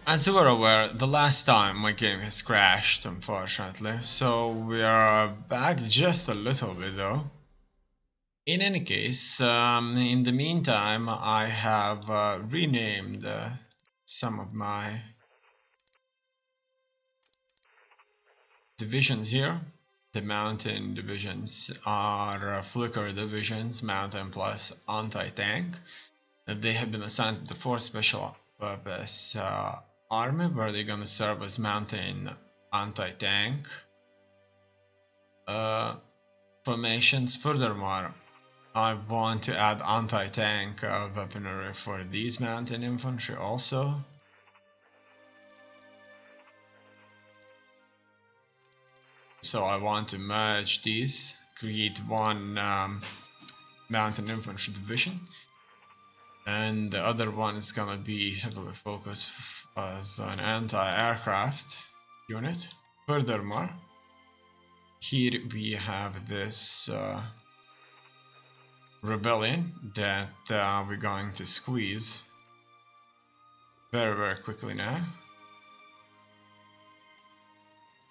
As you are aware, the last time my game has crashed, unfortunately, so we are back just a little bit though. In any case, in the meantime, I have renamed some of my divisions here. The mountain divisions are flicker divisions, mountain plus anti-tank. They have been assigned to the 4th Special Purpose Army, where they're gonna serve as mountain anti-tank formations. Furthermore, I want to add anti-tank weaponry for these mountain infantry also. So I want to merge these, create one mountain infantry division, and the other one is gonna be heavily focused as an anti-aircraft unit. Furthermore, here we have this rebellion that we're going to squeeze very quickly now.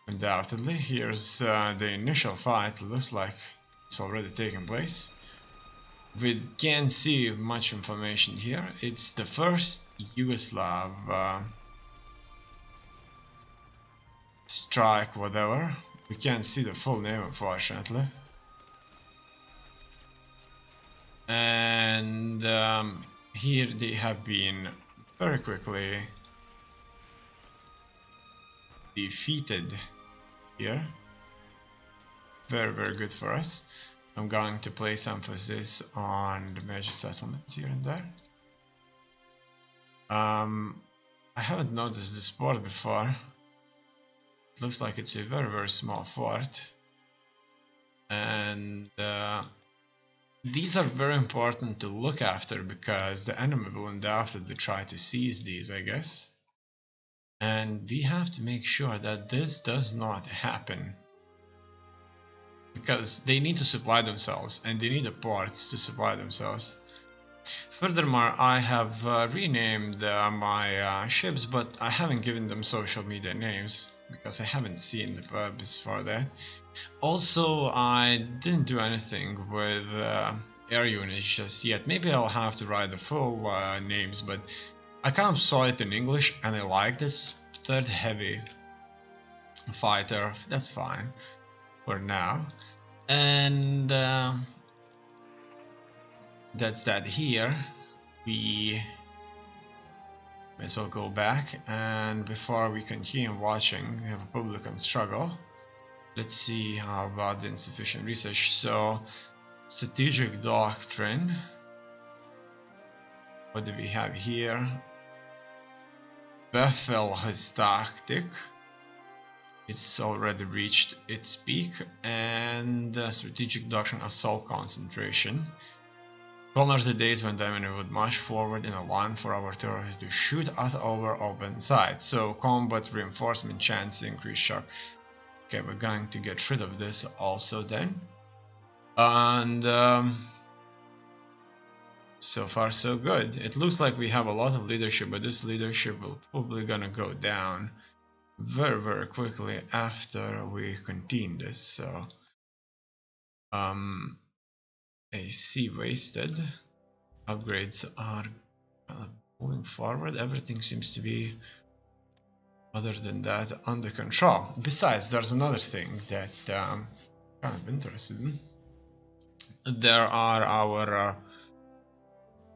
Undoubtedly, here's the initial fight. Looks like it's already taken place. We can't see much information here. It's the first Yugoslav strike, whatever. We can't see the full name, unfortunately. And here they have been very quickly defeated here. Very good for us. I'm going to place emphasis on the major settlements here and there. I haven't noticed this fort before. It looks like it's a very small fort, and these are very important to look after because the enemy will undoubtedly try to seize these, I guess. And we have to make sure that this does not happen, because they need to supply themselves and they need the ports to supply themselves. Furthermore, I have renamed my ships, but I haven't given them social media names because I haven't seen the purpose for that. Also, I didn't do anything with air units just yet. Maybe I'll have to write the full names, but I kind of saw it in English and I like this. 3rd heavy fighter, that's fine for now. And that's that. Here we may as well go back, and before we continue watching the Republican struggle, let's see how about the insufficient research. So strategic doctrine, what do we have here? Beffel's tactic, it's already reached its peak. And strategic doctrine, assault concentration. Gone are the days when the enemy would march forward in a line for our terrorists to shoot at our open sight. So combat reinforcement chance increase shock. Okay, we're going to get rid of this also then. And so far so good. It looks like we have a lot of leadership, but this leadership will probably gonna go down very quickly after we continue this. So AC wasted. Upgrades are moving forward. Everything seems to be, other than that, under control. Besides, there's another thing that I'm kind of interested in. There are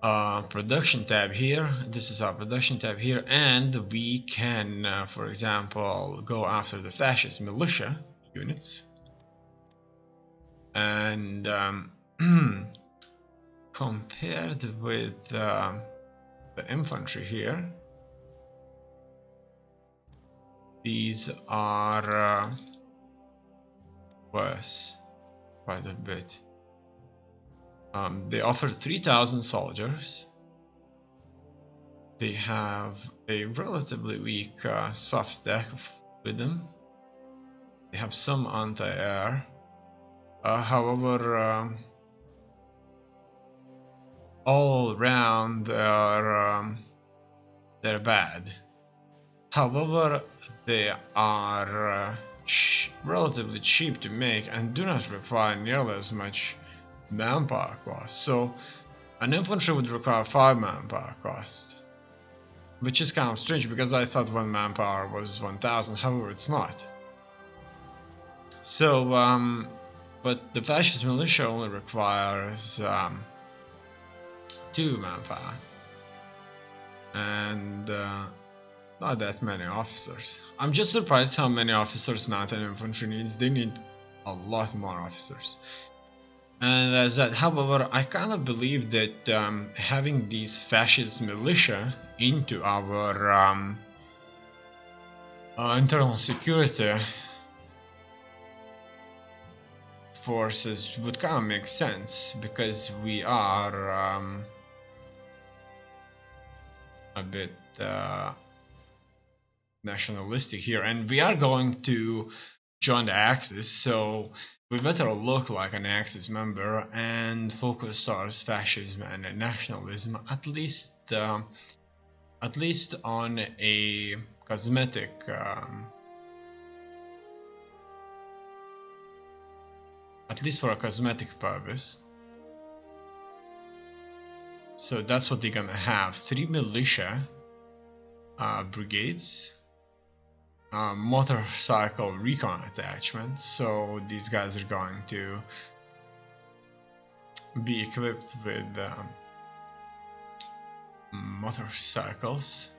our production tab here. This is our production tab here, and we can, for example, go after the fascist militia units. And compared with the infantry here, these are worse quite a bit. They offer 3,000 soldiers. They have a relatively weak soft deck with them. They have some anti-air. However, all round they're bad. However, they are relatively cheap to make and do not require nearly as much manpower cost. So an infantry would require 5 manpower cost, which is kind of strange because I thought 1 manpower was 1000, however it's not. So, but the fascist militia only requires 2 manpower and not that many officers. I'm just surprised how many officers mounted infantry needs. They need a lot more officers. And as that, however, I kind of believe that having these fascist militia into our internal security forces would kind of make sense, because we are a bit nationalistic here, and we are going to join the Axis, so we better look like an Axis member and focus towards fascism and nationalism, at least on a cosmetic at least for a cosmetic purpose. So that's what they're gonna have: 3 militia brigades, motorcycle recon attachment. So these guys are going to be equipped with motorcycles,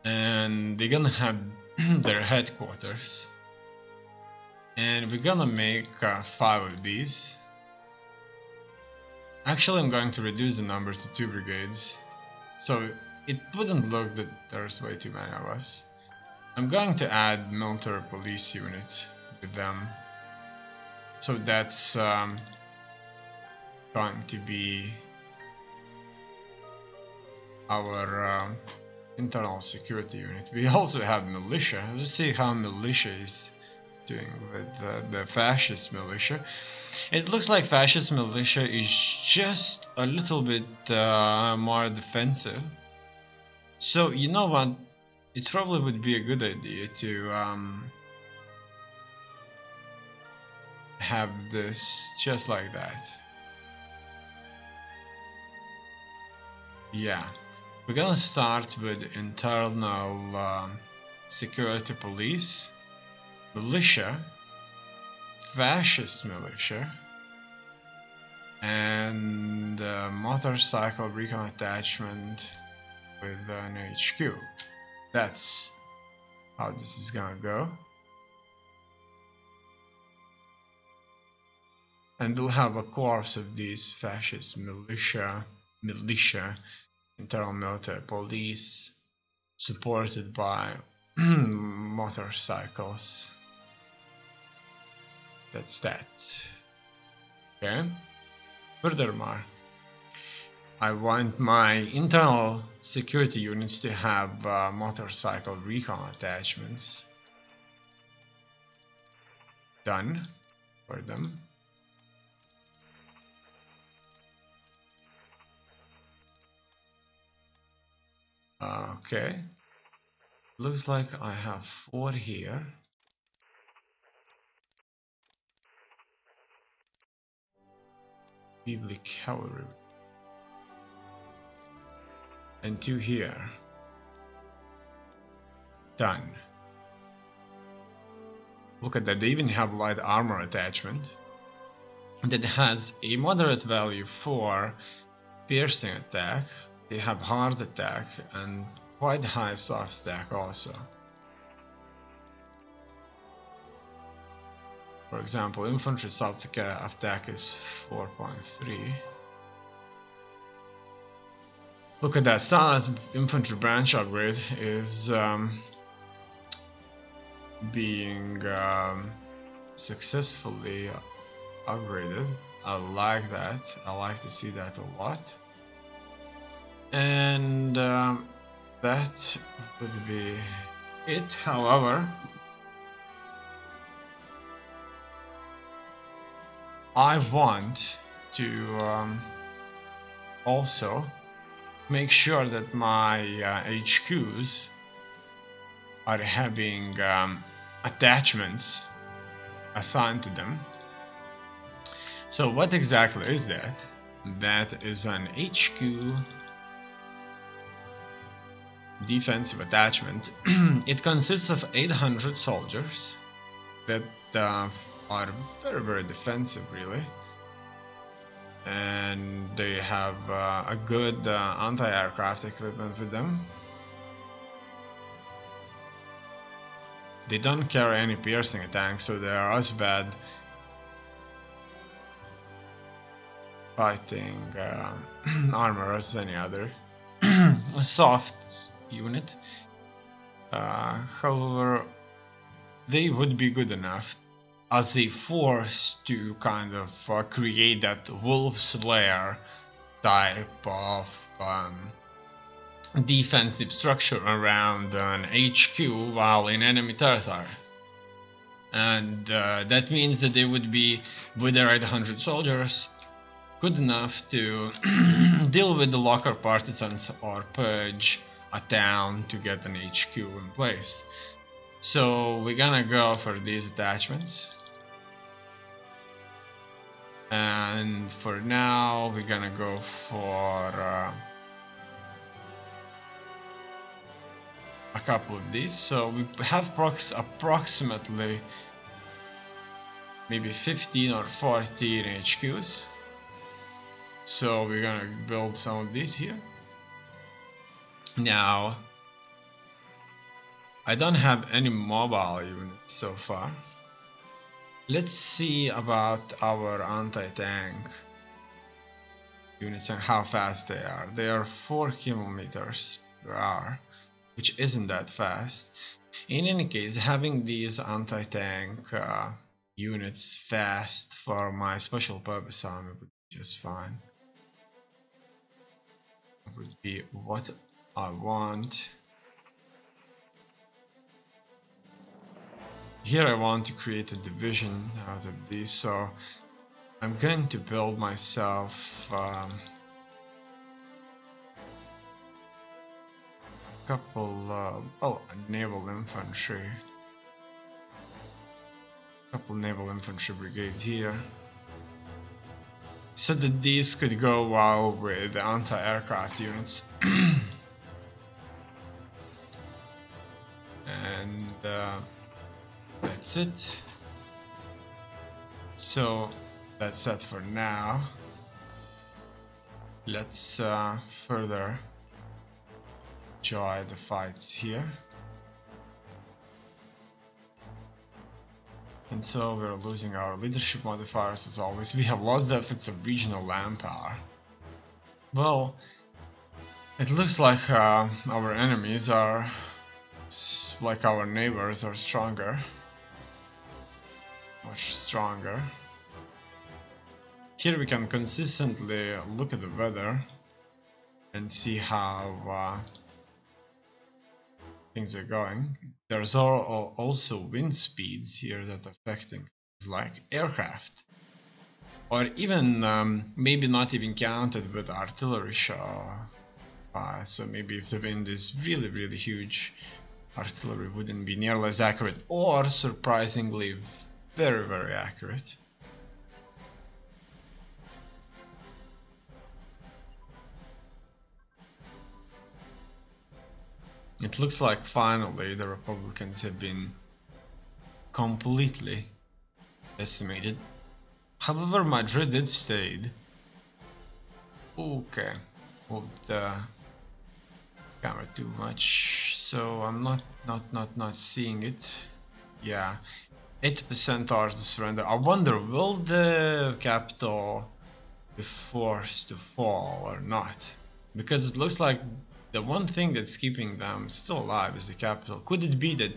and they're gonna have their headquarters, and we're gonna make 5 of these. Actually, I'm going to reduce the number to 2 brigades, so it wouldn't look that there's way too many of us. I'm going to add military police unit with them, so that's going to be our internal security unit. We also have militia. Let's see how militia is doing with the fascist militia. It looks like fascist militia is just a little bit more defensive. So you know what? It probably would be a good idea to have this just like that. Yeah, we're gonna start with internal security police, militia, fascist militia, and motorcycle recon attachment with an HQ. That's how this is gonna go. And we'll have a course of these fascist militia, internal military police, supported by motorcycles. That's that. Okay. Furthermore, I want my internal security units to have motorcycle recon attachments done for them. Okay. Looks like I have 4 here. Bibli cavalry. And 2 here. Done. Look at that, they even have light armor attachment that has a moderate value for piercing attack. They have hard attack and quite high soft attack also. For example, infantry soft attack is 4.3. Look at that, standard infantry branch upgrade is being successfully upgraded. I like that. I like to see that a lot. And that would be it. However, I want to also make sure that my HQs are having attachments assigned to them. So what exactly is that? That is an HQ defensive attachment. It consists of 800 soldiers that are very defensive, really, and they have a good anti-aircraft equipment with them. They don't carry any piercing tanks, so they are as bad fighting armor as any other soft unit. However, they would be good enough as a force to kind of create that wolf's lair type of defensive structure around an HQ while in enemy territory. And that means that they would be, with their 800 soldiers, good enough to deal with the local partisans or purge a town to get an HQ in place. So we're gonna go for these attachments, and for now we're gonna go for a couple of these. So we have approximately maybe 15 or 14 HQs. So we're gonna build some of these here. Now, I don't have any mobile units so far. Let's see about our anti-tank units and how fast they are. They are 4 kilometers per hour, which isn't that fast. In any case, having these anti-tank units fast for my special purpose army would be just fine. It would be what I want. Here I want to create a division out of these, so I'm going to build myself couple naval infantry, couple naval infantry brigades here, so that these could go well with the anti-aircraft units. And that's it. So that's that for now. Let's further enjoy the fights here. And so we're losing our leadership modifiers as always. We have lost the effects of regional land power. Well, it looks like our enemies are, like our neighbors, are stronger. Much stronger. Here we can consistently look at the weather and see how things are going. There's also wind speeds here that are affecting things like aircraft, or even maybe not even counted with artillery shot. So maybe if the wind is really huge, artillery wouldn't be nearly as accurate, or surprisingly very accurate. It looks like finally the Republicans have been completely decimated. However, Madrid did stayed. Okay, moved the camera too much, so I'm not seeing it. Yeah, 80% towards the surrender. I wonder, will the capital be forced to fall or not? Because it looks like the one thing that's keeping them still alive is the capital. Could it be that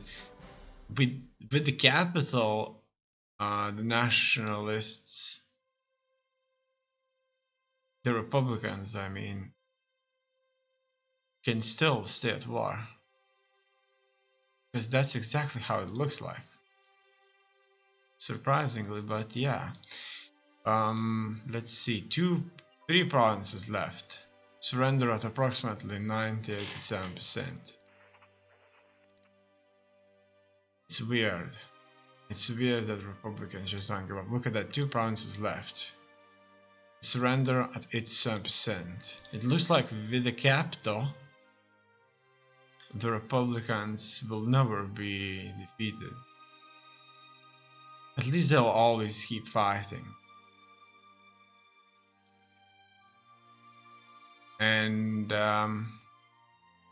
with the capital, the nationalists, the Republicans, I mean, can still stay at war? Because that's exactly how it looks like. Surprisingly, but yeah. Let's see, 3 provinces left. Surrender at approximately 90-87%. It's weird. It's weird that Republicans just don't give up. Look at that, 2 provinces left. Surrender at 87%. It looks like with the capital, the Republicans will never be defeated. At least they'll always keep fighting. And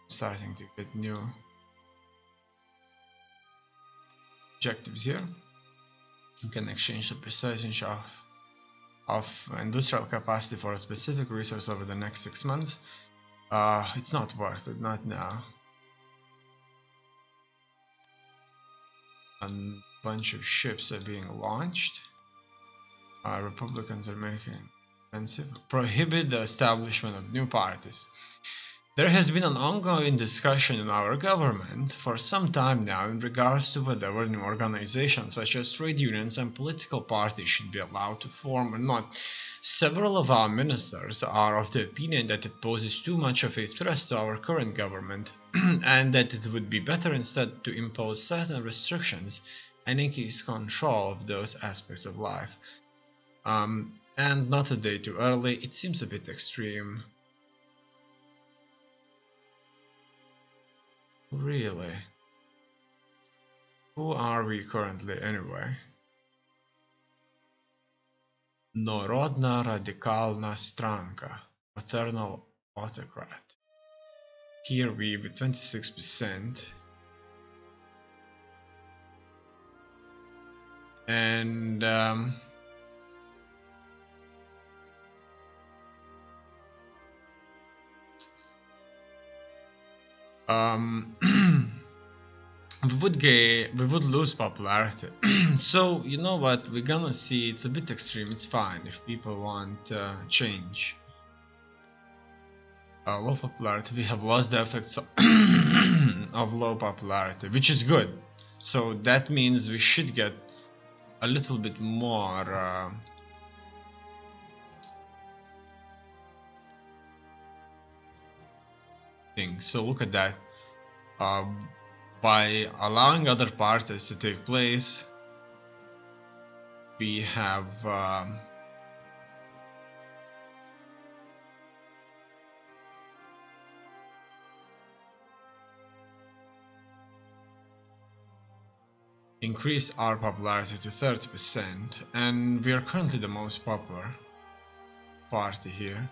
starting to get new objectives here. You can exchange the percentage of industrial capacity for a specific resource over the next 6 months. It's not worth it, not now. A bunch of ships are being launched. Republicans are making expensive. Prohibit the establishment of new parties. There has been an ongoing discussion in our government for some time now in regards to whether new organizations such as trade unions and political parties should be allowed to form or not. Several of our ministers are of the opinion that it poses too much of a threat to our current government and that it would be better instead to impose certain restrictions and increase control of those aspects of life. And not a day too early, it seems a bit extreme. Really? Who are we currently anyway? Narodna radikalna stranka, paternal autocrat. Here we with 26%. And we would lose popularity. So you know what, we're gonna see, it's a bit extreme. It's fine if people want change. Low popularity, we have lost the effects of low popularity, which is good. So that means we should get a little bit more things. So look at that. By allowing other parties to take place, we have increased our popularity to 30%, and we are currently the most popular party here.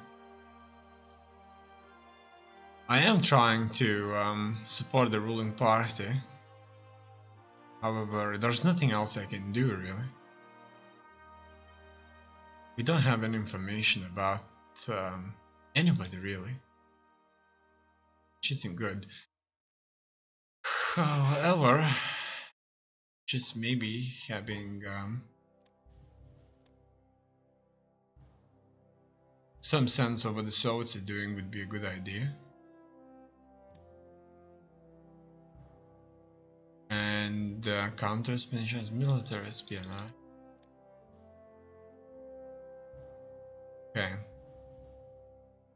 I am trying to support the ruling party. However, there's nothing else I can do really. We don't have any information about anybody really, which isn't good. However, just maybe having some sense of what the Soviets are doing would be a good idea. And counter-espionage, military espionage. Okay.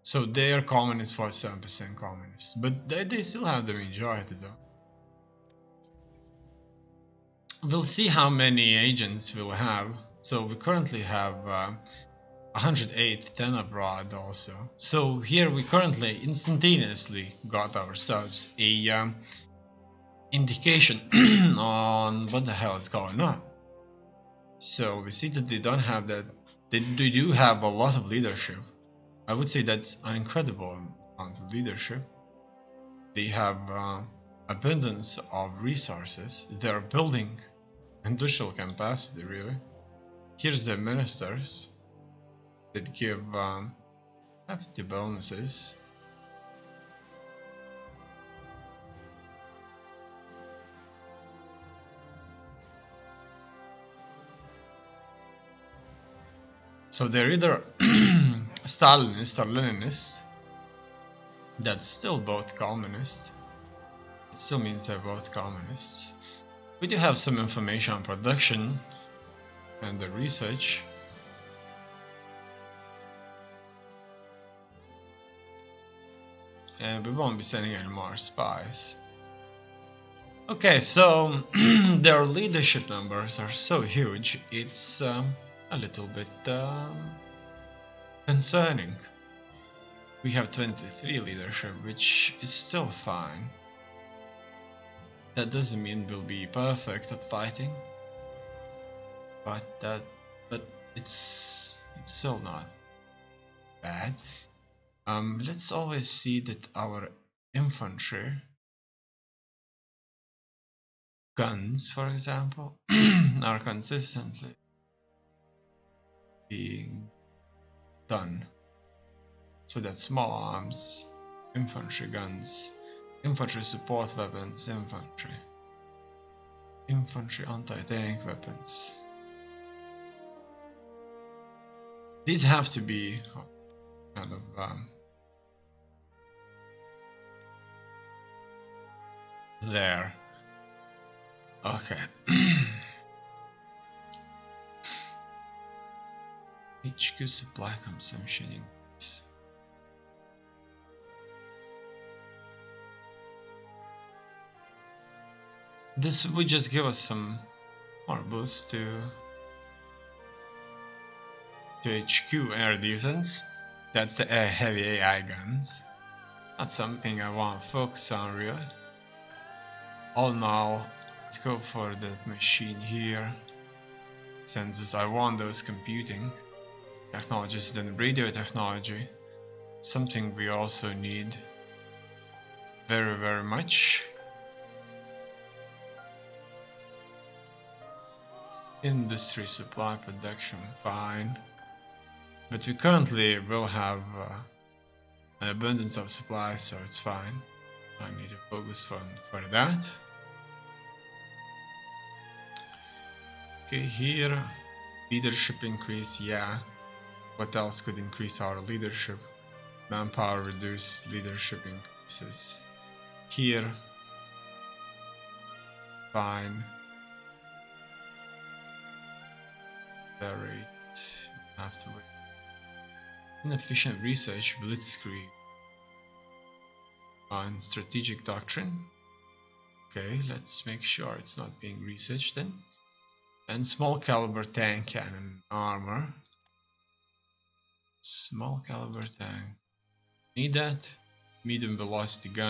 So they are communists, 47% communists, but they still have the majority though. We'll see how many agents we'll have. So we currently have 108, 10 abroad also. So here we currently instantaneously got ourselves a indication on what the hell is going on. So we see that they don't have that. They do have a lot of leadership. I would say that's an incredible amount of leadership. They have abundance of resources. They're building industrial capacity really. Here's the ministers that give hefty bonuses. So they're either Stalinist or Leninist. That's still both communist. It still means they're both communists. We do have some information on production and the research. And we won't be sending any more spies. Okay, so their leadership numbers are so huge, it's a little bit concerning. We have 23 leadership, which is still fine. That doesn't mean we'll be perfect at fighting, but it's still not bad. Let's always see that our infantry guns, for example, are consistently being done. So that small arms, infantry guns, infantry support weapons, infantry anti-tank weapons. These have to be kind of there. Okay. HQ supply consumption increase. This would just give us some more boost to HQ air defense. That's the heavy AI guns. Not something I want to focus on really. All in all, let's go for that machine here. Since I want those computing technologies, then radio technology, something we also need very much. Industry supply production, fine. But we currently will have an abundance of supply, so it's fine. I need to focus for that. Okay, here, leadership increase, yeah. What else could increase our leadership? Manpower reduce, leadership increases. Here, fine. Very, have to wait. Inefficient research, blitzkrieg. On strategic doctrine. Okay, let's make sure it's not being researched then. And small caliber tank cannon armor. Small caliber tank. Need that. Medium velocity gun.